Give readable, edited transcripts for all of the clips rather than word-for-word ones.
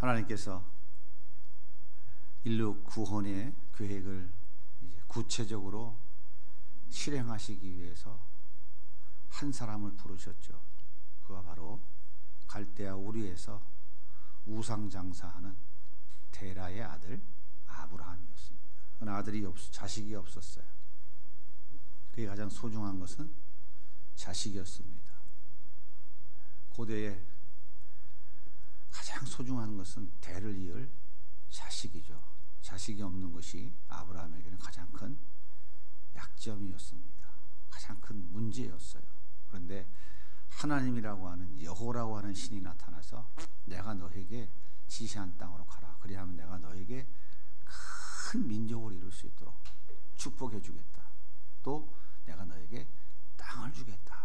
하나님께서 인류 구원의 계획을 이제 구체적으로 실행하시기 위해서 한 사람을 부르셨죠. 그가 바로 갈대아 우르에서 우상장사하는 데라의 아들 아브라함이었습니다. 아들이 자식이 없었어요. 그게 가장 소중한 것은 자식이었습니다. 고대에 가장 소중한 것은 대를 이을 자식이죠. 자식이 없는 것이 아브라함에게는 가장 큰 약점이었습니다. 가장 큰 문제였어요. 그런데 하나님이라고 하는 여호라고 하는 신이 나타나서 내가 너에게 지시한 땅으로 가라. 그리하면 내가 너에게 큰 민족을 이룰 수 있도록 축복해 주겠다. 또 내가 너에게 땅을 주겠다.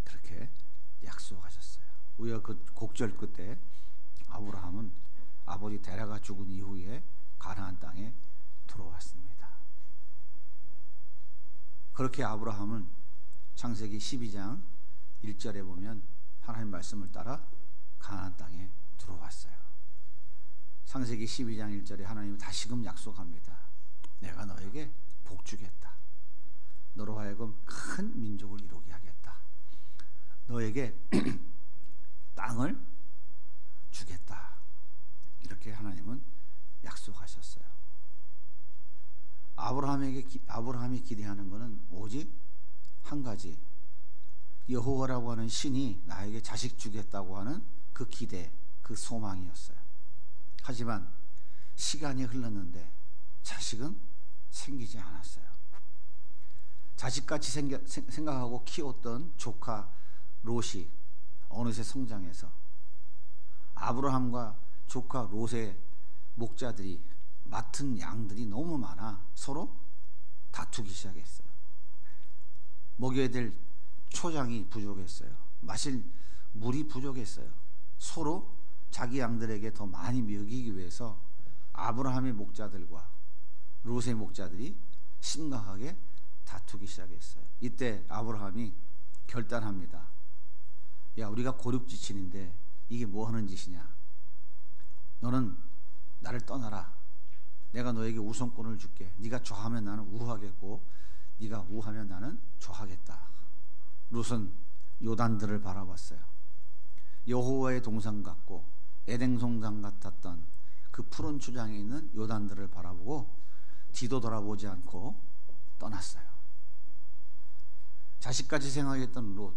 그렇게 약속하셨어요. 우리가 그 곡절 끝에 아브라함은 아버지 데라가 죽은 이후에 가나안 땅에 들어왔습니다. 그렇게 아브라함은 창세기 12장 1절에 보면 하나님 말씀을 따라 가나안 땅에 들어왔어요. 창세기 12장 1절에 하나님은 다시금 약속합니다. 내가 너에게 복 주겠다. 너로 하여금 큰 민족을 이루게 하겠다. 너에게 땅을 주겠다. 이렇게 하나님은 약속하셨어요. 아브라함이 기대하는 것은 오직 한 가지, 여호와라고 하는 신이 나에게 자식 주겠다고 하는 그 기대, 그 소망이었어요. 하지만 시간이 흘렀는데 자식은 생기지 않았어요. 자식같이 생각하고 키웠던 조카 롯이 어느새 성장해서 아브라함과 조카 롯의 목자들이 맡은 양들이 너무 많아 서로 다투기 시작했어요. 먹여야 될 초장이 부족했어요. 마실 물이 부족했어요. 서로 자기 양들에게 더 많이 먹이기 위해서 아브라함의 목자들과 롯의 목자들이 심각하게 다투기 시작했어요. 이때 아브라함이 결단합니다. 야, 우리가 고륙지친인데 이게 뭐 하는 짓이냐? 너는 나를 떠나라. 내가 너에게 우선권을 줄게. 네가 좌하면 나는 우하겠고 네가 우하면 나는 좌하겠다. 롯은 요단들을 바라봤어요. 여호와의 동산 같고 에덴 동산 같았던 그 푸른 초장에 있는 요단들을 바라보고 뒤도 돌아보지 않고 떠났어요. 자식까지 생각했던 롯,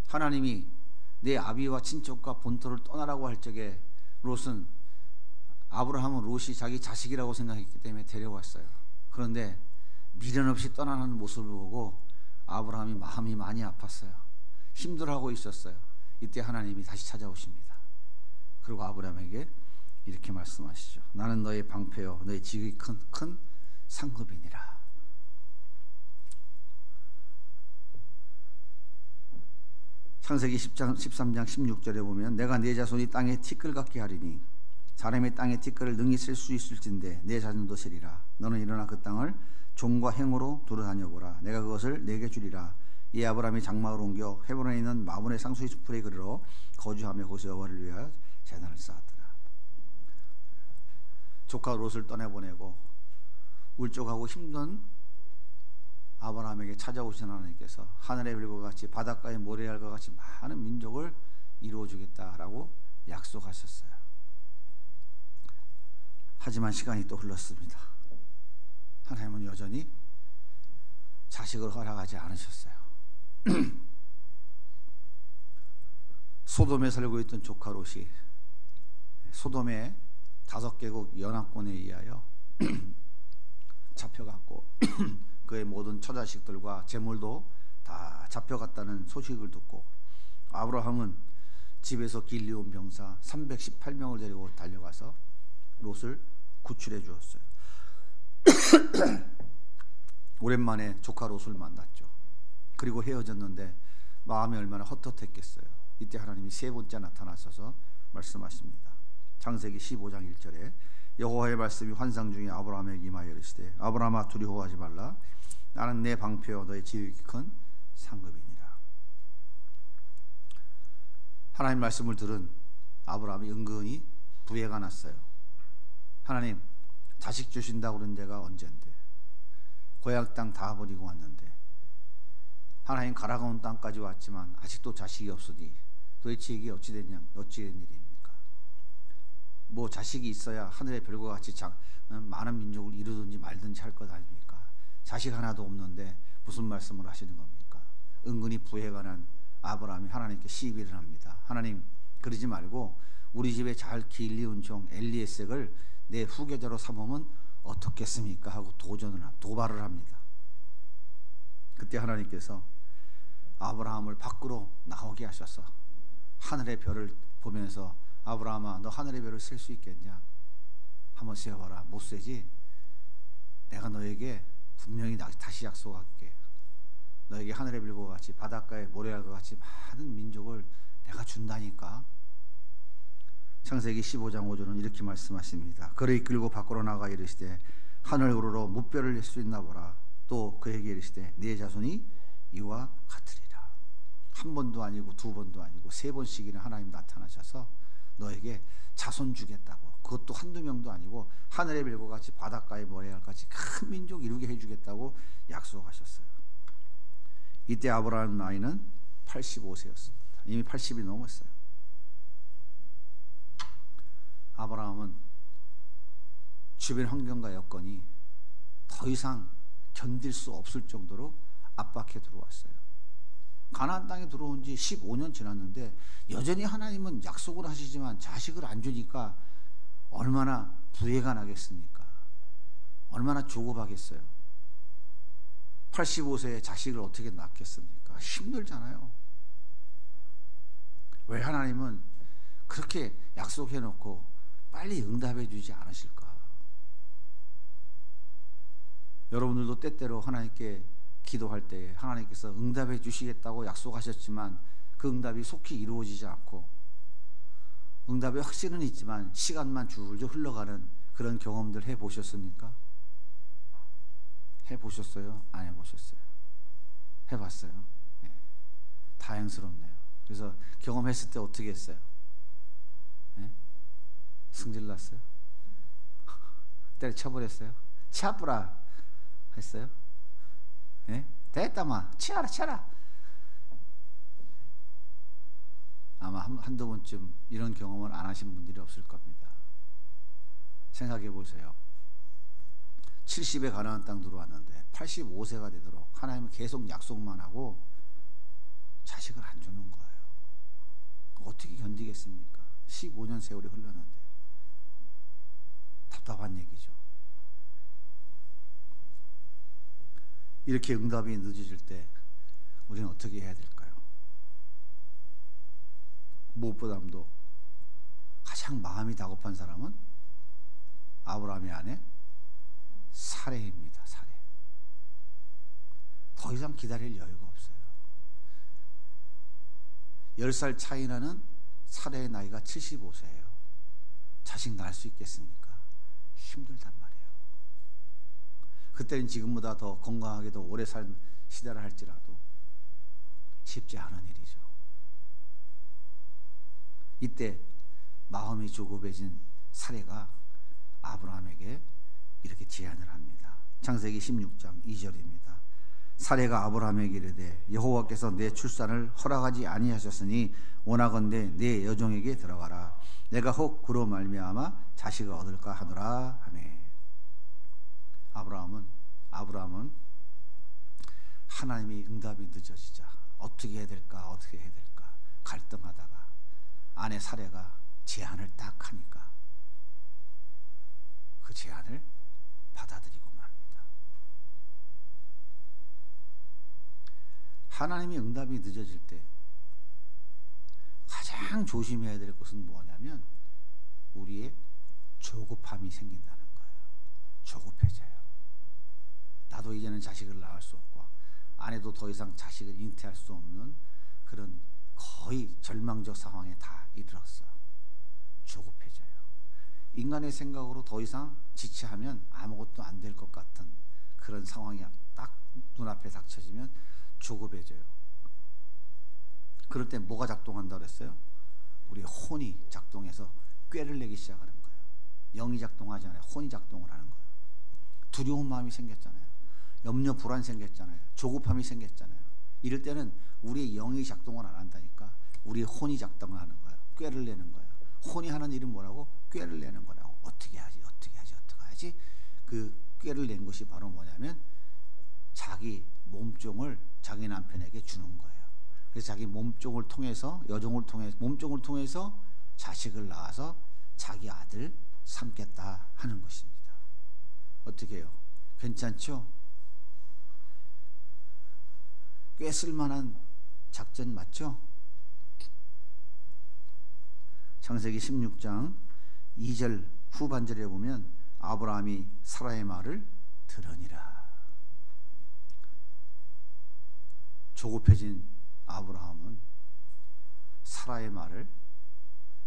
하나님이 내 아비와 친척과 본토를 떠나라고 할 적에 아브라함은 롯이 자기 자식이라고 생각했기 때문에 데려왔어요. 그런데 미련 없이 떠나는 모습을 보고 아브라함이 마음이 많이 아팠어요. 힘들어하고 있었어요. 이때 하나님이 다시 찾아오십니다. 그리고 아브라함에게 이렇게 말씀하시죠. 나는 너의 방패요 너의 지극히 큰 상급이니라. 창세기 13장 16절에 보면 내가 네 자손이 땅에 티끌 같게 하리니 사람의 땅에 티끌을 능히 쓸 수 있을진데 내 자손도 쓰리라. 너는 일어나 그 땅을 종과 행으로 두루다녀보라. 내가 그것을 내게 주리라. 이 아브라함이 장막을 옮겨 헤브론에 있는 마문의 상수리 숲에 그르러 거주하며 거기서 여호와를 위하여 제단을 쌓았더라. 조카 롯을 떠내보내고 울적하고 힘든 아브라함에게 찾아오신 하나님께서 하늘의 별과 같이 바닷가의 모래알과 같이 많은 민족을 이루어주겠다라고 약속하셨어요. 하지만 시간이 또 흘렀습니다. 하나님은 여전히 자식을 허락하지 않으셨어요. 소돔에 살고 있던 조카 롯이 소돔의 5개국 연합군에 의하여 잡혀갔고 그의 모든 처자식들과 재물도 다 잡혀갔다는 소식을 듣고 아브라함은 집에서 길리온 병사 318명을 데리고 달려가서 롯을 구출해 주었어요. 오랜만에 조카 롯을 만났죠. 그리고 헤어졌는데 마음이 얼마나 헛헛했겠어요. 이때 하나님이 세 번째 나타나셔서 말씀하십니다. 창세기 15장 1절에 여호와의 말씀이 환상 중에 아브라함에게 임하여 이르시되 아브라함아 두려워하지 말라. 나는 내 방패요 너의 지극히 큰 상급이니라. 하나님 말씀을 들은 아브라함이 은근히 부해가 났어요. 하나님, 자식 주신다고 그런 데가 언젠데, 고향 땅 다 버리고 왔는데, 하나님 가라가운 땅까지 왔지만 아직도 자식이 없으니 도대체 이게 어찌된 일입니까? 뭐 자식이 있어야 하늘의 별과 같이 많은 민족을 이루든지 말든지 할 것 아닙니까? 자식 하나도 없는데 무슨 말씀을 하시는 겁니까? 은근히 부해가 난 아브라함이 하나님께 시비를 합니다. 하나님, 그러지 말고 우리 집에 잘 길리운 종 엘리에셀을 내 후계자로 삼으면 어떻겠습니까? 하고 도발을 합니다. 그때 하나님께서 아브라함을 밖으로 나오게 하셔서 하늘의 별을 보면서, 아브라함아, 너 하늘의 별을 셀 수 있겠냐? 한번 세어봐라. 못 세지? 내가 너에게 분명히 다시 약속할게. 너에게 하늘의 별과 같이 바닷가의 모래알과 같이 많은 민족을 내가 준다니까. 창세기 15장 5절은 이렇게 말씀하십니다. 그를 이끌고 밖으로 나가 이르시되 하늘 우러러 무뼈를 낼 수 있나 보라. 또 그에게 이르시되 네 자손이 이와 같으리라. 한 번도 아니고 두 번도 아니고 세 번씩이나 하나님 나타나셔서 너에게 자손 주겠다고, 그것도 한두 명도 아니고 하늘의 별과 같이 바닷가의 모래알같이 큰 민족 이루게 해주겠다고 약속하셨어요. 이때 아브라함 나이는 85세였습니다. 이미 80이 넘었어요. 아브라함은 주변 환경과 여건이 더 이상 견딜 수 없을 정도로 압박해 들어왔어요. 가나안 땅에 들어온 지 15년 지났는데 여전히 하나님은 약속을 하시지만 자식을 안 주니까 얼마나 부해가 나겠습니까? 얼마나 조급하겠어요. 85세에 자식을 어떻게 낳겠습니까? 힘들잖아요. 왜 하나님은 그렇게 약속해 놓고 빨리 응답해 주지 않으실까? 여러분들도 때때로 하나님께 기도할 때 하나님께서 응답해 주시겠다고 약속하셨지만 그 응답이 속히 이루어지지 않고, 응답의 확신은 있지만 시간만 줄줄 흘러가는 그런 경험들 해보셨습니까? 해보셨어요? 안 해보셨어요? 해봤어요? 네. 다행스럽네요. 그래서 경험했을 때 어떻게 했어요? 네? 승질났어요? 때려쳐버렸어요? 치아뿌라 했어요? 예? 됐다마 치아라. 아마 한두 번쯤 이런 경험을 안 하신 분들이 없을 겁니다. 생각해 보세요. 70에 가나안 땅 들어왔는데 85세가 되도록 하나님은 계속 약속만 하고 자식을 안 주는 거예요. 어떻게 견디겠습니까? 15년 세월이 흘렀는데. 답답한 얘기죠. 이렇게 응답이 늦어질 때 우리는 어떻게 해야 될까요? 무엇보다도 가장 마음이 다급한 사람은 아브라함의 아내 사레입니다. 사레. 더 이상 기다릴 여유가 없어요. 10살 차이 나는 사레의 나이가 75세예요. 자식 낳을 수 있겠습니까? 힘들단 말이에요. 그때는 지금보다 더 건강하게도 오래 산 시대라 할지라도 쉽지 않은 일이죠. 이때 마음이 조급해진 사레가 아브라함에게 이렇게 제안을 합니다. 창세기 16장 2절입니다. 사레가 아브라함에게 이르되 여호와께서 내 출산을 허락하지 아니하셨으니 원하건대 내 여종에게 들어가라. 내가 혹 그로 말미암아 자식을 얻을까 하노라 하며. 아브라함은 하나님이 응답이 늦어지자 어떻게 해야 될까 갈등하다가 아내 사레가 제안을 딱 하니까 그 제안을 받아들이고 맙니다. 하나님이 응답이 늦어질 때 가장 조심해야 될 것은 뭐냐면 우리의 조급함이 생긴다는 거예요. 조급해져요. 나도 이제는 자식을 낳을 수 없고 아내도 더 이상 자식을 잉태할 수 없는 그런 거의 절망적 상황에 다 이르렀어. 조급해져요. 인간의 생각으로 더 이상 지체하면 아무것도 안 될 것 같은 그런 상황이 딱 눈앞에 닥쳐지면 조급해져요. 그럴 때 뭐가 작동한다고 그랬어요? 우리 혼이 작동해서 꾀를 내기 시작하는 거예요. 영이 작동하지 않아요. 혼이 작동을 하는 거예요. 두려운 마음이 생겼잖아요. 염려 불안 생겼잖아요. 조급함이 생겼잖아요. 이럴 때는 우리의 영이 작동을 안 한다니까 우리 혼이 작동을 하는 거예요. 꾀를 내는 거예요. 혼이 하는 일은 뭐라고? 꾀를 내는 거라고. 어떻게 하지? 그 꾀를 낸 것이 바로 뭐냐면 자기 몸종을 자기 남편에게 주는 거예요. 그래서 자기 몸종을 통해서 몸종을 통해서 자식을 낳아서 자기 아들 삼겠다 하는 것입니다. 어떻게 해요? 괜찮죠? 꽤 쓸만한 작전 맞죠? 창세기 16장 2절 후반절에 보면 아브라함이 사라의 말을 들으니라. 조급해진 아브라함은 사라의 말을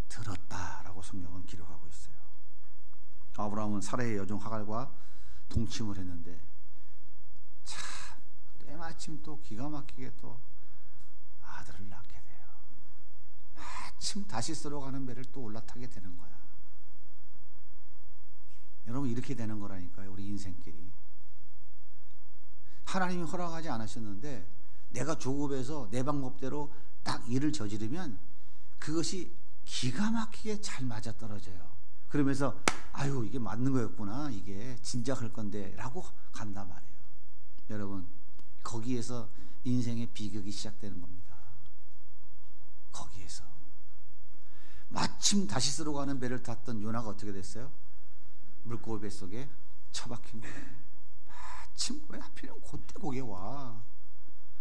들었다라고 성경은 기록하고 있어요. 아브라함은 사라의 여종 하갈과 동침을 했는데 참 때마침 또 기가 막히게 또 아들을 낳게 돼요. 마침 다시 쓰러 가는 배를 또 올라타게 되는 거야. 여러분 이렇게 되는 거라니까요. 우리 인생길이. 하나님이 허락하지 않으셨는데 내가 조급해서 내 방법대로 딱 일을 저지르면 그것이 기가 막히게 잘 맞아떨어져요. 그러면서 아유 이게 맞는 거였구나, 이게 진작 할 건데 라고 간단 말이에요. 여러분 거기에서 인생의 비극이 시작되는 겁니다. 거기에서 마침 다시 쓰러 가는 배를 탔던 요나가 어떻게 됐어요? 물고기 뱃속에 처박힌 거예요. 마침 왜 하필이면 그때 거기에 와.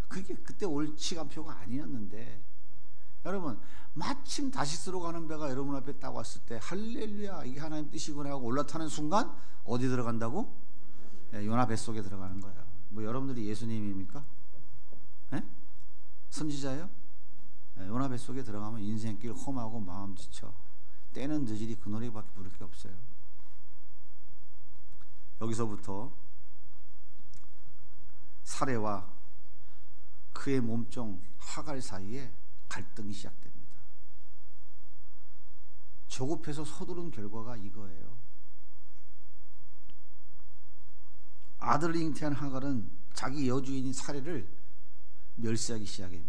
그게 그때 올 시간표가 아니었는데 여러분 마침 다시 쓰러 가는 배가 여러분 앞에 딱 왔을 때 할렐루야 이게 하나님 뜻이구나 하고 올라타는 순간 어디 들어간다고? 요나 뱃속에 들어가는 거예요. 뭐 여러분들이 예수님입니까? 네? 선지자예요? 요나 뱃속에 들어가면 인생길 험하고 마음 지쳐 때는 늦으리 그 노래밖에 부를 게 없어요. 여기서부터 사레와 그의 몸종 하갈 사이에 갈등이 시작됩니다. 조급해서 서두른 결과가 이거예요. 아들을 잉태한 하갈은 자기 여주인인 사레를 멸시하기 시작해요.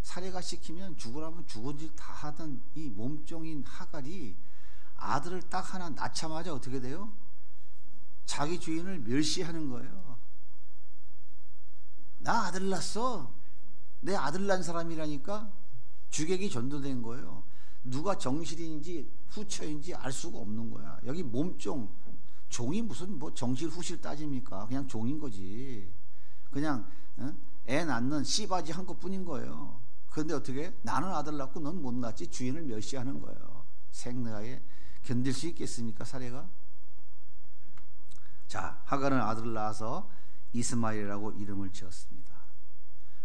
사레가 시키면 죽으라면 죽은 짓 다 하던 이 몸종인 하갈이 아들을 딱 하나 낳자마자 어떻게 돼요? 자기 주인을 멸시하는 거예요. 나 아들 낳았어. 내 아들 낳은 사람이라니까 주객이 전도된 거예요. 누가 정실인지 후처인지 알 수가 없는 거야. 여기 몸종, 종이 무슨 뭐 정실 후실 따집니까? 그냥 종인 거지. 그냥 애 낳는 씨바지 한 것뿐인 거예요. 그런데 어떻게? 나는 아들 낳고 넌 못 낳지. 주인을 멸시하는 거예요. 생내에 견딜 수 있겠습니까? 사례가? 자, 하갈은 아들을 낳아서 이스마엘이라고 이름을 지었습니다.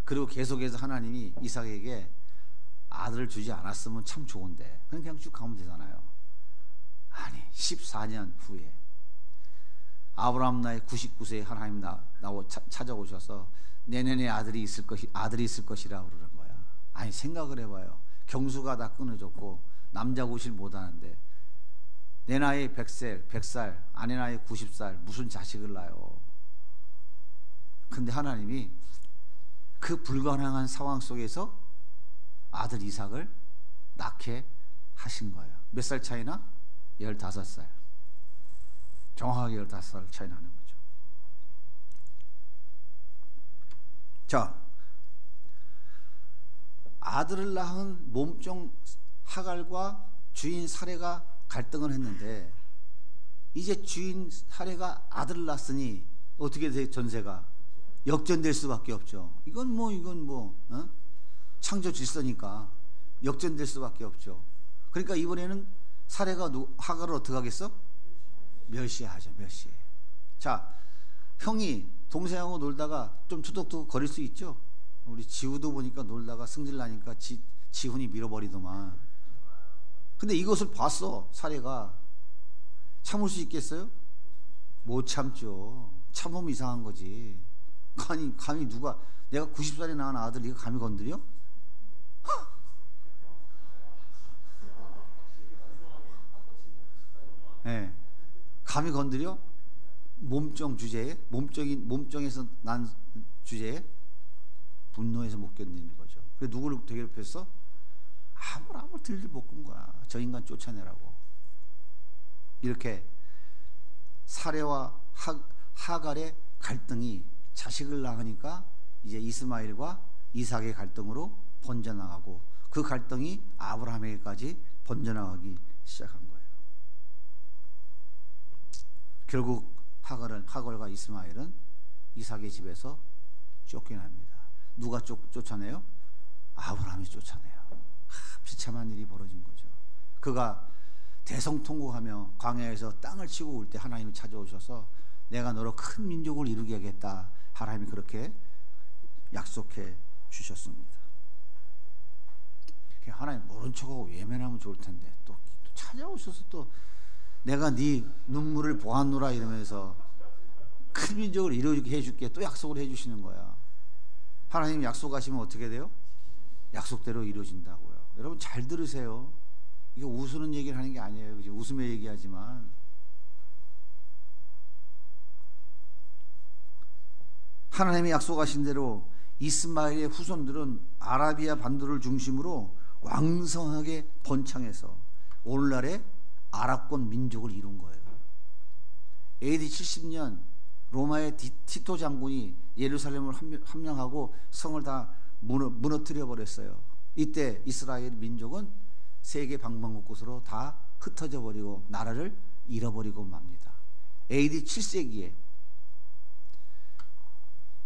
그리고 계속해서 하나님이 이삭에게 아들을 주지 않았으면 참 좋은데 그냥 쭉 가면 되잖아요. 아니 14년 후에 아브라함 나이 99세에 하나님 찾아오셔서 내년에 아들이 있을 것이라 그러는 거야. 아니 생각을 해봐요. 경수가 다 끊어졌고 남자 구실 못하는데 내 나이 100살 아내 나이 90살 무슨 자식을 낳아요. 근데 하나님이 그 불가능한 상황 속에서 아들 이삭을 낳게 하신 거예요. 몇 살 차이나? 15살. 정확하게 15살 차이 나는 거죠. 자, 아들을 낳은 몸종 하갈과 주인 사레가 갈등을 했는데 이제 주인 사레가 아들을 낳았으니 어떻게 돼? 전세가 역전될 수밖에 없죠. 이건 뭐 창조 질서니까 역전될 수밖에 없죠. 그러니까 이번에는 사레가 하갈을 어떻게 하겠어? 멸시하죠. 멸시해. 자, 형이 동생하고 놀다가 좀 투덕투덕 거릴 수 있죠. 우리 지우도 보니까 놀다가 승질 나니까 지훈이 밀어버리더만. 근데 이것을 봤어. 사레가 참을 수 있겠어요? 못 참죠. 참으면 이상한 거지. 아니 감히 누가 내가 90살에 낳은 아들 이거 감히 건드려? 네. 감히 건드려? 몸종 주제에 몸종에서 난 주제에 분노해서 못 견디는 거죠. 그래 누구를 괴롭혔어? 아무를 들들 못 끈 거야. 저 인간 쫓아내라고. 이렇게 사레와 하갈의 갈등이 자식을 낳으니까 이제 이스마엘과 이삭의 갈등으로 번져나가고 그 갈등이 아브라함에게까지 번져나가기 시작한 거예요. 결국 하갈과 이스마엘은 이삭의 집에서 쫓겨납니다. 누가 쫓아내요? 아브라함이 쫓아내요. 비참한 일이 벌어진 거죠. 그가 대성통곡하며 광야에서 땅을 치고 올 때 하나님이 찾아오셔서 내가 너로 큰 민족을 이루게 하겠다. 하나님이 그렇게 약속해 주셨습니다. 하나님 모른 척하고 외면하면 좋을 텐데 또 찾아오셔서 또 내가 네 눈물을 보았노라 이러면서 큰 민족을 이루게 해줄게 또 약속을 해주시는 거야. 하나님 약속하시면 어떻게 돼요? 약속대로 이루어진다고요. 여러분 잘 들으세요. 이게 웃으는 얘기를 하는 게 아니에요. 그죠? 웃으며 얘기하지만 하나님이 약속하신 대로 이스마엘의 후손들은 아라비아 반도를 중심으로 왕성하게 번창해서 오늘날의 아랍권 민족을 이룬 거예요. AD 70년 로마의 티토 장군이 예루살렘을 함령하고 성을 다 무너뜨려 버렸어요. 이때 이스라엘 민족은 세계 방방곳곳으로 다 흩어져 버리고 나라를 잃어버리고 맙니다. AD 7세기에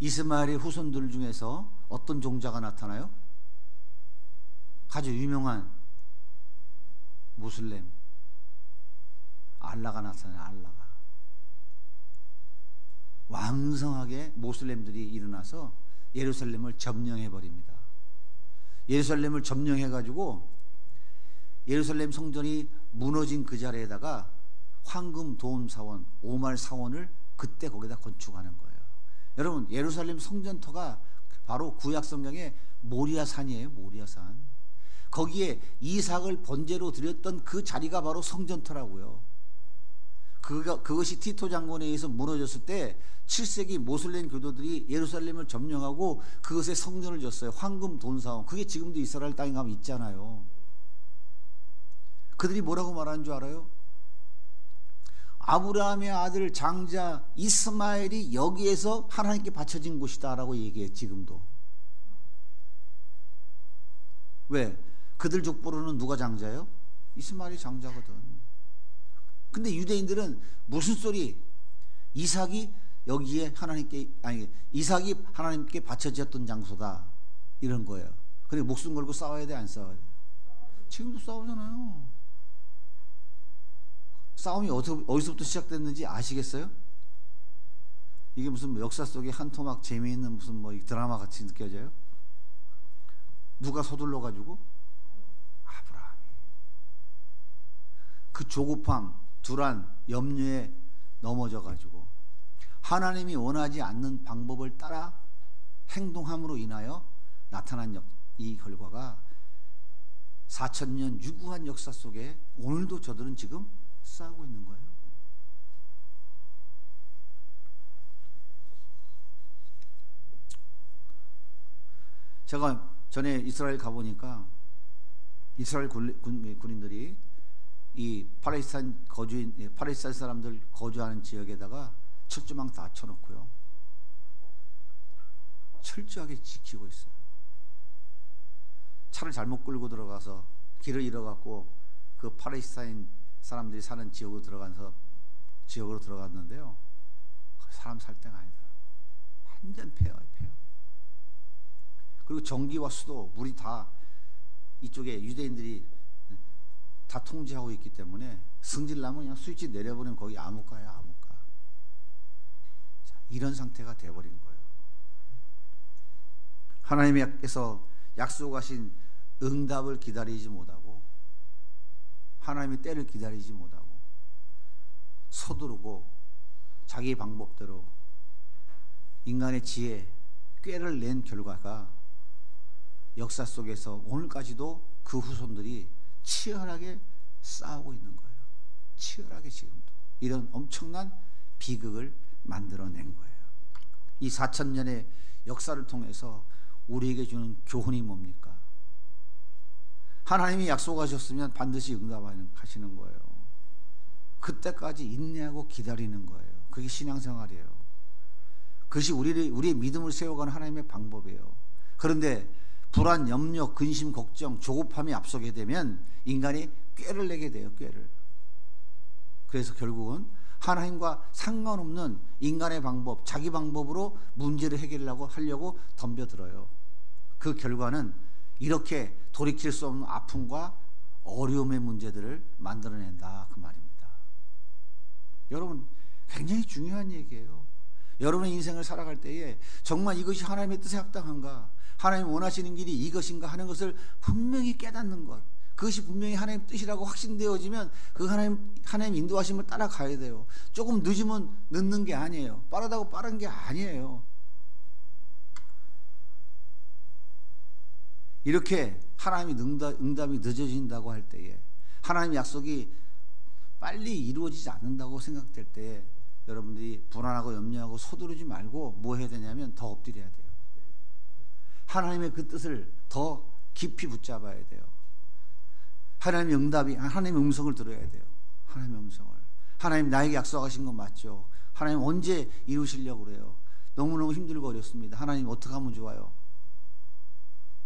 이스마엘의 후손들 중에서 어떤 종자가 나타나요? 아주 유명한 무슬림 알라가 나타나요. 알라가 왕성하게 모슬렘들이 일어나서 예루살렘을 점령해 버립니다. 예루살렘을 점령해 가지고 예루살렘 성전이 무너진 그 자리에다가 황금 도움 사원, 오말 사원을 그때 거기다 건축하는 거예요. 여러분 예루살렘 성전터가 바로 구약 성경의 모리아산이에요. 모리아산. 거기에 이삭을 번제로 드렸던 그 자리가 바로 성전터라고요. 그것이 티토 장군에 의해서 무너졌을 때 7세기 모슬렘 교도들이 예루살렘을 점령하고 그것에 성전을 졌어요. 황금 돈사원. 그게 지금도 이스라엘 땅에 가면 있잖아요. 그들이 뭐라고 말하는 줄 알아요? 아브라함의 아들 장자 이스마엘이 여기에서 하나님께 바쳐진 곳이다 라고 얘기해. 지금도. 왜? 그들 족보로는 누가 장자예요? 이스마엘이 장자거든. 근데 유대인들은 무슨 소리? 이삭이 여기에 이삭이 하나님께 바쳐졌던 장소다 이런 거예요. 그래 목숨 걸고 싸워야 돼, 안 싸워야 돼? 지금도 싸우잖아요. 싸움이 어디서부터 시작됐는지 아시겠어요? 이게 무슨 역사 속에 한 토막 재미있는 무슨 뭐 드라마 같이 느껴져요? 누가 서둘러 가지고? 아브라함이. 그 조급함, 불안, 염려에 넘어져 가지고 하나님이 원하지 않는 방법을 따라 행동함으로 인하여 나타난 이 결과가 4000년 유구한 역사 속에 오늘도 저들은 지금 싸우고 있는 거예요. 제가 전에 이스라엘 가보니까 이스라엘 군인들이 이 팔레스타인 사람들 거주하는 지역에다가 철조망 다 쳐놓고요. 철저하게 지키고 있어요. 차를 잘못 끌고 들어가서 길을 잃어갖고 그 팔레스타인 사람들이 사는 지역으로 들어갔는데요. 사람 살 데가 아니더라고요. 완전 폐허예요. 그리고 전기와 수도, 물이 다 이쪽에 유대인들이 다 통제하고 있기 때문에 승질나면 그냥 스위치 내려버리면 거기 암흑가야, 암흑가. 자, 이런 상태가 돼버린 거예요. 하나님께서 약속하신 응답을 기다리지 못하고 하나님의 때를 기다리지 못하고 서두르고 자기 방법대로 인간의 지혜, 꾀를 낸 결과가 역사 속에서 오늘까지도 그 후손들이 치열하게 싸우고 있는 거예요. 치열하게 지금도 이런 엄청난 비극을 만들어낸 거예요. 이 4,000년의 역사를 통해서 우리에게 주는 교훈이 뭡니까? 하나님이 약속하셨으면 반드시 응답하시는 거예요. 그때까지 인내하고 기다리는 거예요. 그게 신앙생활이에요. 그것이 우리의 믿음을 세워가는 하나님의 방법이에요. 그런데 불안, 염려, 근심, 걱정, 조급함이 앞서게 되면 인간이 꾀를 내게 돼요. 꾀를. 그래서 결국은 하나님과 상관없는 인간의 방법, 자기 방법으로 문제를 하려고 덤벼들어요. 그 결과는 이렇게 돌이킬 수 없는 아픔과 어려움의 문제들을 만들어낸다, 그 말입니다. 여러분, 굉장히 중요한 얘기예요. 여러분의 인생을 살아갈 때에 정말 이것이 하나님의 뜻에 합당한가, 하나님 원하시는 길이 이것인가 하는 것을 분명히 깨닫는 것, 그것이 분명히 하나님 뜻이라고 확신되어지면 그 하나님 인도하심을 따라가야 돼요. 조금 늦으면 늦는 게 아니에요. 빠르다고 빠른 게 아니에요. 이렇게 하나님의 응답이 늦어진다고 할 때에, 하나님의 약속이 빨리 이루어지지 않는다고 생각될 때에 여러분들이 불안하고 염려하고 서두르지 말고 뭐 해야 되냐면 더 엎드려야 돼요. 하나님의 그 뜻을 더 깊이 붙잡아야 돼요. 하나님의 응답이, 하나님의 음성을 들어야 돼요. 하나님의 음성을. 하나님 나에게 약속하신 건 맞죠. 하나님 언제 이루시려고 그래요. 너무너무 힘들고 어렵습니다. 하나님 어떻게 하면 좋아요?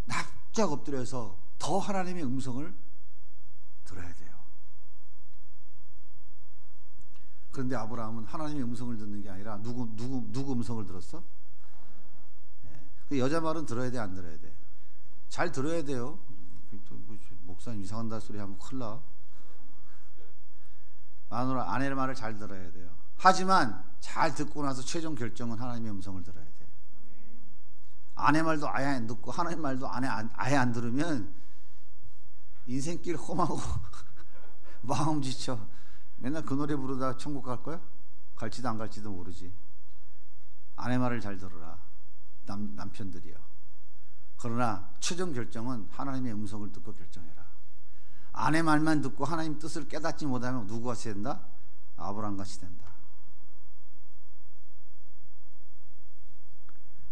납작 엎드려서 더 하나님의 음성을 들어야 돼요. 그런데 아브라함은 하나님의 음성을 듣는 게 아니라 누구 음성을 들었어? 네. 여자 말은 들어야 돼, 안 들어야 돼? 잘 들어야 돼요. 목사님 이상한 소리 하면 큰일 나. 마누라, 아내의 말을 잘 들어야 돼요. 하지만 잘 듣고 나서 최종 결정은 하나님의 음성을 들어야 돼. 아내 말도 아예 안 듣고 하나님 말도 아예 안 들으면 인생길 험하고 마음 지쳐. 맨날 그 노래 부르다 천국 갈 거야? 갈지도 안 갈지도 모르지. 아내 말을 잘 들어라. 남편들이요. 그러나 최종 결정은 하나님의 음성을 듣고 결정해라. 아내 말만 듣고 하나님 뜻을 깨닫지 못하면 누구같이 된다? 아브라함같이 된다.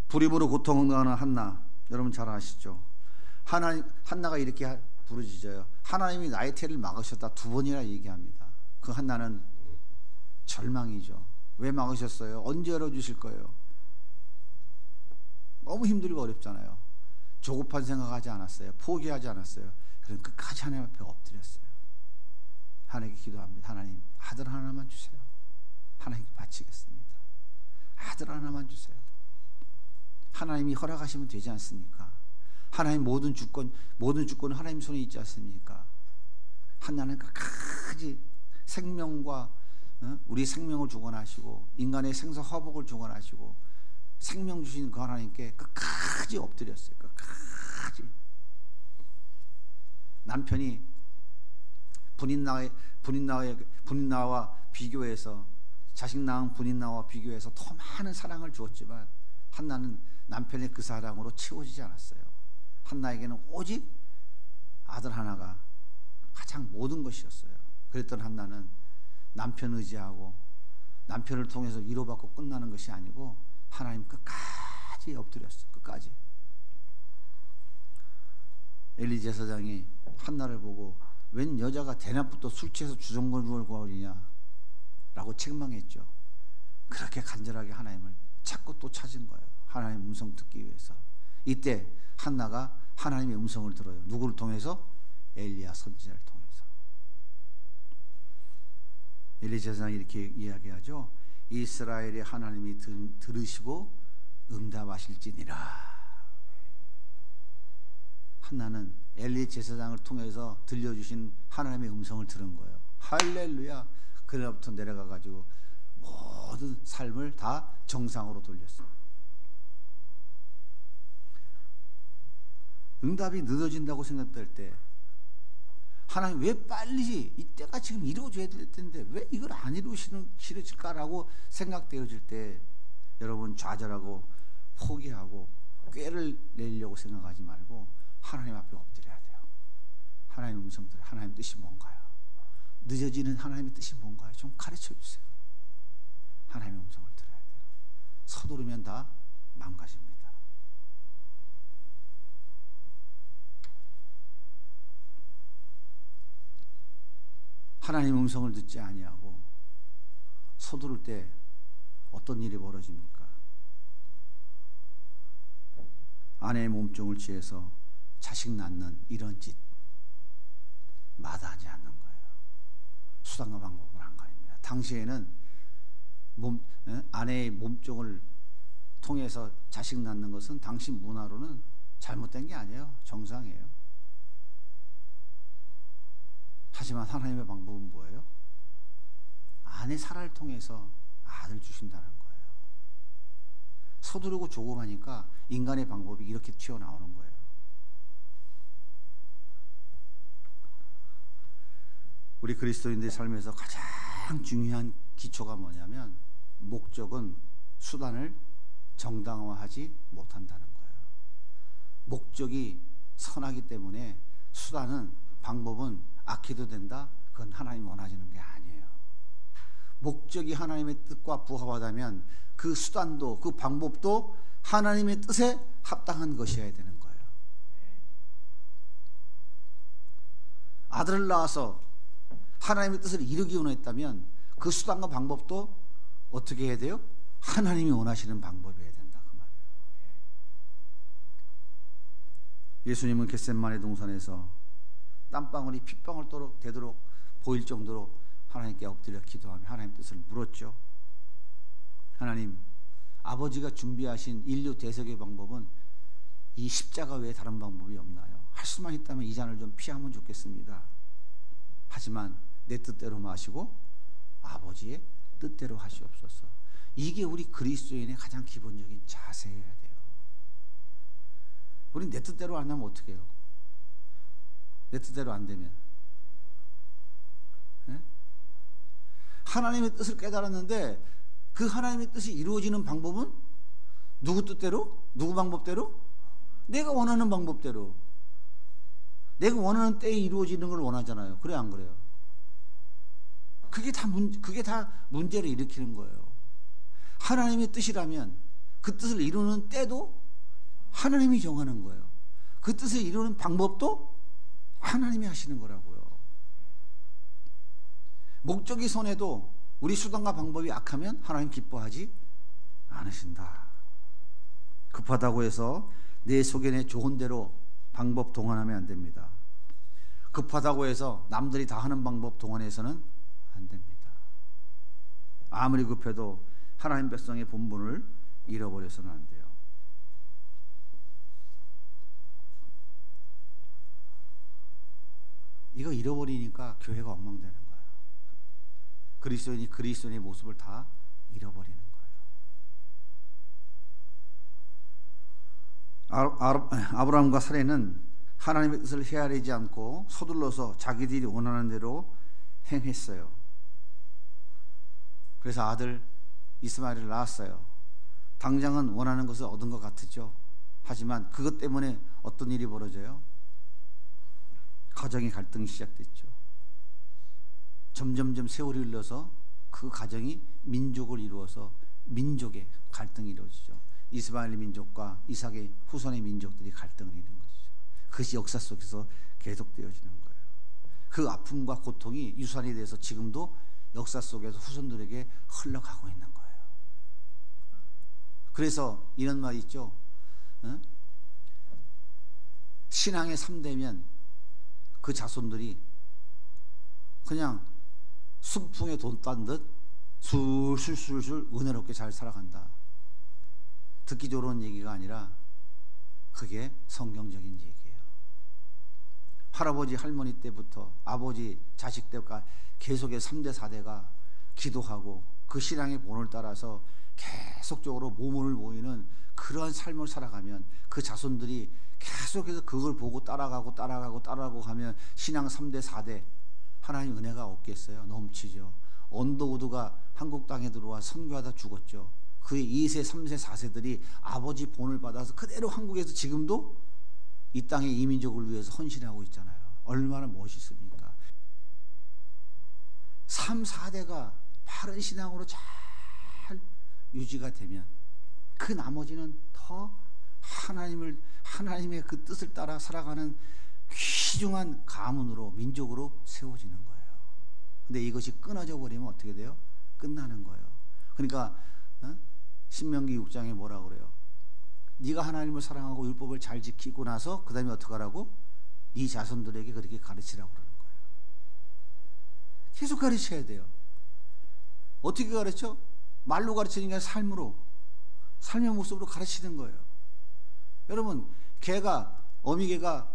불임으로 고통당하는 한나, 여러분 잘 아시죠? 한나가 이렇게 부르짖어요. 하나님이 나의 태를 막으셨다 2번이나 얘기합니다. 그 한나는 절망이죠. 왜 막으셨어요? 언제 열어주실 거예요? 너무 힘들고 어렵잖아요. 조급한 생각하지 않았어요. 포기하지 않았어요. 그럼 끝까지 하나님 앞에 엎드렸어요. 하나님께 기도합니다. 하나님, 아들 하나만 주세요. 하나님께 바치겠습니다. 아들 하나만 주세요. 하나님이 허락하시면 되지 않습니까? 하나님 모든 주권은 하나님 손에 있지 않습니까? 하나는 끝까지 생명과 우리 생명을 주관하시고 인간의 생사 화복을 주관하시고 생명 주신 그 하나님께 끝까지 엎드렸어요. 끝까지. 남편이 분인나와 비교해서, 자식 낳은 분인나와 비교해서 더 많은 사랑을 주었지만 한나는 남편의 그 사랑으로 채워지지 않았어요. 한나에게는 오직 아들 하나가 가장 모든 것이었어요. 그랬던 한나는 남편 의지하고 남편을 통해서 위로받고 끝나는 것이 아니고 하나님 끝까지 엎드렸어요. 끝까지. 엘리 제사장이 한나를 보고 웬 여자가 대낮부터 술 취해서 주정거리냐 라고 책망했죠. 그렇게 간절하게 하나님을 찾고 또 찾은 거예요. 하나님의 음성 듣기 위해서. 이때 한나가 하나님의 음성을 들어요. 누구를 통해서? 엘리야 선지자를 통해서. 엘리 제사장이 이렇게 이야기하죠. 이스라엘의 하나님이 들으시고 응답하실지니라. 한나는 엘리 제사장을 통해서 들려주신 하나님의 음성을 들은 거예요. 할렐루야. 그날부터 내려가 가지고 모든 삶을 다 정상으로 돌렸어요. 응답이 늦어진다고 생각될 때 하나님 왜 빨리 이때가 지금 이루어져야 될 텐데 왜 이걸 안 이루실까라고 생각되어질 때 여러분 좌절하고 포기하고 꾀를 내려고 생각하지 말고 하나님 앞에 엎드려야 돼요. 하나님 음성 들어요. 하나님 뜻이 뭔가요? 늦어지는 하나님의 뜻이 뭔가요? 좀 가르쳐 주세요. 하나님의 음성을 들어야 돼요. 서두르면 다 망가집니다. 하나님의 음성을 듣지 아니하고 서두를 때 어떤 일이 벌어집니까? 아내의 몸종을 취해서 자식 낳는 이런 짓 마다하지 않는 거예요. 수단과 방법을 안 가립니다. 당시에는 아내의 몸종을 통해서 자식 낳는 것은 당시 문화로는 잘못된 게 아니에요. 정상이에요. 하지만 하나님의 방법은 뭐예요? 아내 사라를 통해서 아들 주신다는 거예요. 서두르고 조급하니까 인간의 방법이 이렇게 튀어나오는 거예요. 우리 그리스도인들의 삶에서 가장 중요한 기초가 뭐냐면 목적은 수단을 정당화하지 못한다는 거예요. 목적이 선하기 때문에 수단은 방법은 악해도 된다? 그건 하나님이 원하시는 게 아니에요. 목적이 하나님의 뜻과 부합하다면 그 수단도 그 방법도 하나님의 뜻에 합당한 것이어야 되는 거예요. 아들을 낳아서 하나님의 뜻을 이루기 원했다면 그 수단과 방법도 어떻게 해야 돼요? 하나님이 원하시는 방법이어야 된다 그 말이에요. 예수님은 겟세마네 동산에서 땀방울이 핏방울 되도록 보일 정도로 하나님께 엎드려 기도하며 하나님 뜻을 물었죠. 하나님, 아버지가 준비하신 인류 대속의 방법은 이 십자가 외에 다른 방법이 없나요? 할 수만 있다면 이 잔을 좀 피하면 좋겠습니다. 하지만 내 뜻대로 마시고 아버지의 뜻대로 하시옵소서. 이게 우리 그리스도인의 가장 기본적인 자세여야 돼요. 우리 내 뜻대로 안 하면 어떻게 해요? 내 뜻대로 안 되면 하나님의 뜻을 깨달았는데 그 하나님의 뜻이 이루어지는 방법은 누구 뜻대로? 누구 방법대로? 내가 원하는 방법대로. 내가 원하는 때에 이루어지는 걸 원하잖아요. 그래 안 그래요? 그게 다 문제를 일으키는 거예요. 하나님의 뜻이라면 그 뜻을 이루는 때도 하나님이 정하는 거예요. 그 뜻을 이루는 방법도 하나님이 하시는 거라고요. 목적이 선해도 우리 수단과 방법이 악하면 하나님 기뻐하지 않으신다. 급하다고 해서 내 속에 내 좋은 대로 방법 동원하면 안 됩니다. 급하다고 해서 남들이 다 하는 방법 동원해서는 안 됩니다. 아무리 급해도 하나님 백성의 본분을 잃어버려서는 안 돼요. 이거 잃어버리니까 교회가 엉망되는 거예요. 그리스도인이 그리스도인의 모습을 다 잃어버리는 거예요. 아브라함과 사레는 하나님의 뜻을 헤아리지 않고 서둘러서 자기들이 원하는 대로 행했어요. 그래서 아들 이스마엘을 낳았어요. 당장은 원하는 것을 얻은 것 같죠. 하지만 그것 때문에 어떤 일이 벌어져요? 가정의 갈등이 시작됐죠. 점점점 세월이 흘러서 그 가정이 민족을 이루어서 민족의 갈등이 이루어지죠. 이스마엘 민족과 이삭의 후손의 민족들이 갈등을 이루는 것이죠. 그것이 역사 속에서 계속되어지는 거예요. 그 아픔과 고통이 유산이 돼서 지금도 역사 속에서 후손들에게 흘러가고 있는 거예요. 그래서 이런 말이 있죠. 신앙의 3대면 그 자손들이 그냥 순풍에 돈 딴 듯 술술술술 은혜롭게 잘 살아간다. 듣기 좋은 얘기가 아니라 그게 성경적인 얘기예요. 할아버지 할머니 때부터 아버지 자식 때까지 계속해서 3대 4대가 기도하고 그 신앙의 본을 따라서 계속적으로 모문을 모이는 그러한 삶을 살아가면 그 자손들이 계속해서 그걸 보고 따라가고 하면 신앙 3대 4대 하나님 은혜가 없겠어요? 넘치죠. 언더우드가 한국 땅에 들어와 선교하다 죽었죠. 그의 2세, 3세, 4세들이 아버지 본을 받아서 그대로 한국에서 지금도 이 땅의 이민족을 위해서 헌신하고 있잖아요. 얼마나 멋있습니까? 3, 4대가 바른 신앙으로 잘 유지가 되면 그 나머지는 더 하나님의 그 뜻을 따라 살아가는 귀중한 가문으로, 민족으로 세워지는 거예요. 근데 이것이 끊어져 버리면 어떻게 돼요? 끝나는 거예요. 그러니까 신명기 6장에 뭐라 그래요? 네가 하나님을 사랑하고 율법을 잘 지키고 나서 그 다음에 어떻게 하라고? 네 자손들에게 그렇게 가르치라고 그러는 거예요. 계속 가르쳐야 돼요. 어떻게 가르쳐? 말로 가르치는 게 아니라 삶으로, 삶의 모습으로 가르치는 거예요. 여러분, 어미개가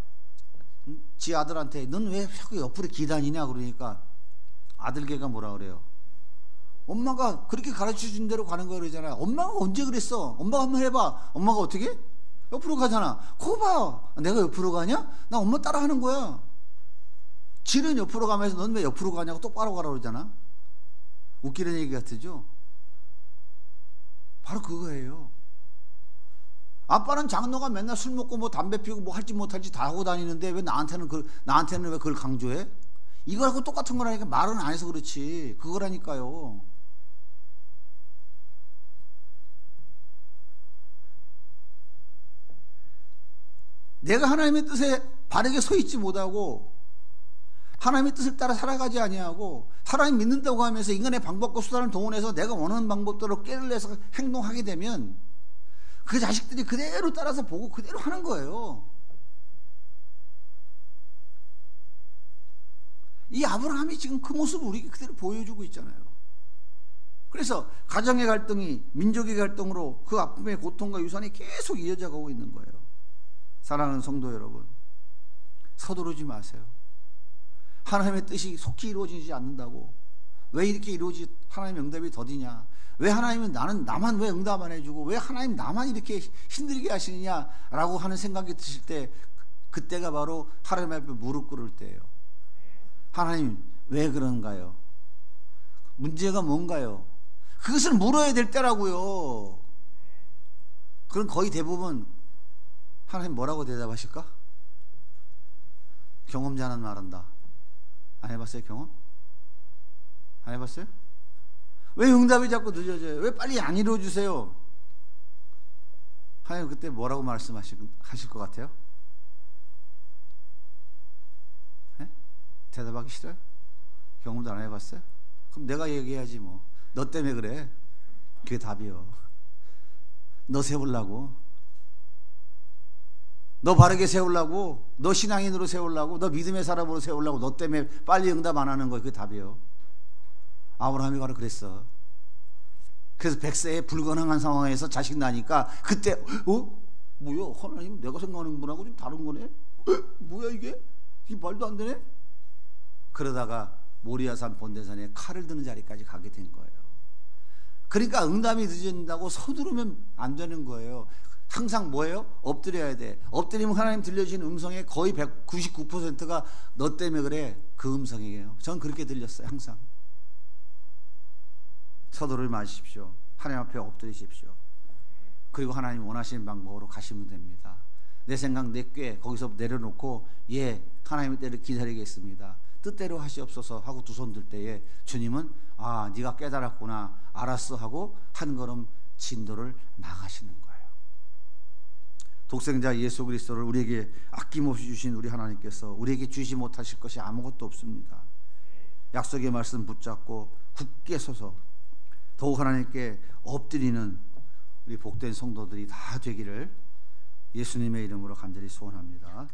지 아들한테 넌 왜 자꾸 옆으로 기다니냐 그러니까 아들개가 뭐라 그래요? 엄마가 그렇게 가르쳐준 대로 가는 거 그러잖아. 엄마가 언제 그랬어? 엄마가 한번 해봐. 엄마가 어떻게? 옆으로 가잖아. 그거 봐. 내가 옆으로 가냐? 나 엄마 따라 하는 거야. 지는 옆으로 가면서 넌 왜 옆으로 가냐고 똑바로 가라 그러잖아. 웃기는 얘기 같으죠? 바로 그거예요. 아빠는 장로가 맨날 술 먹고 뭐 담배 피우고 뭐 할지 못할지 다 하고 다니는데 왜 나한테는 왜 그걸 강조해? 이거하고 똑같은 거라니까. 말은 안 해서 그렇지. 그거라니까요. 내가 하나님의 뜻에 바르게 서 있지 못하고 하나님의 뜻을 따라 살아가지 아니하고 하나님 믿는다고 하면서 인간의 방법과 수단을 동원해서 내가 원하는 방법대로 깨를 내서 행동하게 되면 그 자식들이 그대로 따라서 보고 그대로 하는 거예요. 이 아브라함이 지금 그 모습을 우리에게 그대로 보여주고 있잖아요. 그래서 가정의 갈등이 민족의 갈등으로 그 아픔의 고통과 유산이 계속 이어져 가고 있는 거예요. 사랑하는 성도 여러분, 서두르지 마세요. 하나님의 뜻이 속히 이루어지지 않는다고 왜 이렇게 하나님의 응답이 더디냐, 왜 하나님은 나만 왜 응답 안 해주고 왜 하나님 나만 이렇게 힘들게 하시느냐라고 하는 생각이 드실 때, 그때가 바로 하나님 앞에 무릎 꿇을 때예요. 하나님 왜 그런가요? 문제가 뭔가요? 그것을 물어야 될 때라고요. 그럼 거의 대부분 하나님 뭐라고 대답하실까? 경험자는 말한다. 안 해봤어요? 경험? 안 해봤어요? 왜 응답이 자꾸 늦어져요? 왜 빨리 안 이루어주세요? 하나님 그때 뭐라고 말씀하실 것 같아요? 네? 대답하기 싫어요? 경험도 안 해봤어요? 그럼 내가 얘기해야지 뭐. 너 때문에 그래. 그게 답이요. 너 세우려고, 너 바르게 세우려고, 너 신앙인으로 세우려고, 너 믿음의 사람으로 세우려고, 너 때문에 빨리 응답 안 하는 거예요. 그게 답이요. 아브라함이 바로 그랬어. 그래서 100세에 불가능한 상황에서 자식 나니까 그때 뭐야, 하나님 내가 생각하는 분하고 좀 다른 거네. 뭐야 이게 말도 안 되네. 그러다가 모리아산 본대산에 칼을 드는 자리까지 가게 된 거예요. 그러니까 응답이 늦어진다고 서두르면 안 되는 거예요. 항상 뭐예요? 엎드려야 돼. 엎드리면 하나님 들려주시는 음성의 거의 99%가 너 때문에 그래, 그 음성이에요. 전 그렇게 들렸어요. 항상. 서두르지 마십시오. 하나님 앞에 엎드리십시오. 그리고 하나님 원하시는 방법으로 가시면 됩니다. 내 생각 내 꾀 거기서 내려놓고 하나님의 때를 기다리겠습니다, 뜻대로 하시옵소서 하고 두 손 들 때에 주님은 네가 깨달았구나, 알았어 하고 한 걸음 진도를 나가시는 거예요. 독생자 예수 그리스도를 우리에게 아낌없이 주신 우리 하나님께서 우리에게 주지 못하실 것이 아무것도 없습니다. 약속의 말씀 붙잡고 굳게 서서 더욱 하나님께 엎드리는 우리 복된 성도들이 다 되기를 예수님의 이름으로 간절히 소원합니다.